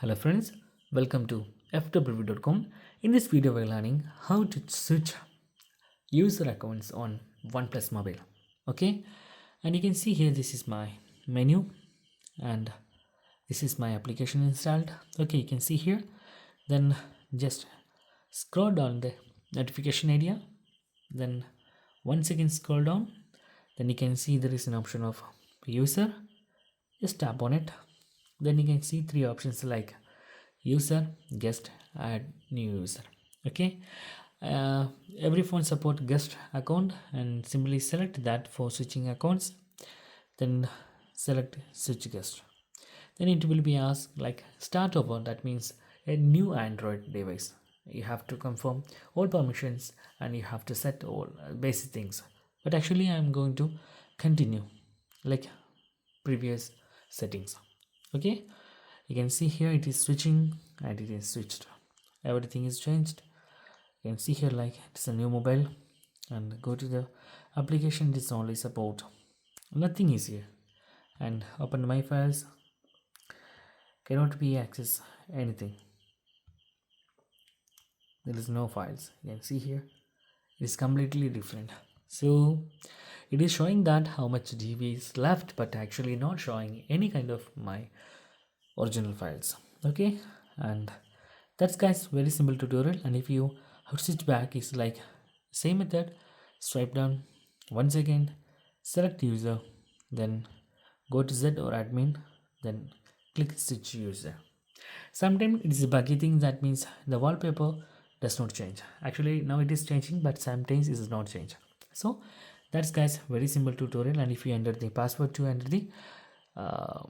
Hello friends, welcome to Ftopreview.com. In this video we're learning how to switch user accounts on OnePlus mobile. Okay, and you can see here this is my menu and this is my application installed. Okay, you can see here. Then just scroll down the notification area. Then once again scroll down. Then you can see there is an option of user. Just tap on it. Then you can see three options like user, guest, add new user. Okay, uh, every phone support guest account and simply select that for switching accounts. Then select switch guest. Then it will be asked like start over, that means a new Android device. You have to confirm all permissions and you have to set all basic things, but actually I'm going to continue like previous settings. Okay, you can see here it is switching and it is switched, everything is changed. You can see here like it's a new mobile and go to the application. This only support, nothing is here, and open my files, cannot be access anything, there is no files. You can see here it is completely different. So it is showing that how much GB is left, but actually not showing any kind of my original files. Okay, and that's guys very simple tutorial. And if you have to switch back is like same method, swipe down once again, select user, then go to Z or admin, then click switch user. Sometimes it is a buggy thing, that means the wallpaper does not change. Actually now it is changing, but sometimes it does not change. So that's guys very simple tutorial. And if you enter the password to enter the uh,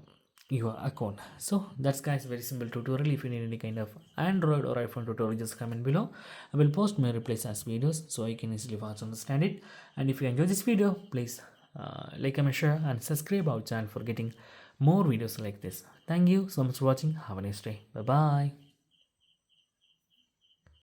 your account. So that's guys very simple tutorial. If you need any kind of Android or iPhone tutorial, just comment below. I will post my replies as videos so you can easily fast understand it. And if you enjoy this video, please like, comment, share and subscribe our channel for getting more videos like this. Thank you so much for watching. Have a nice day. Bye bye.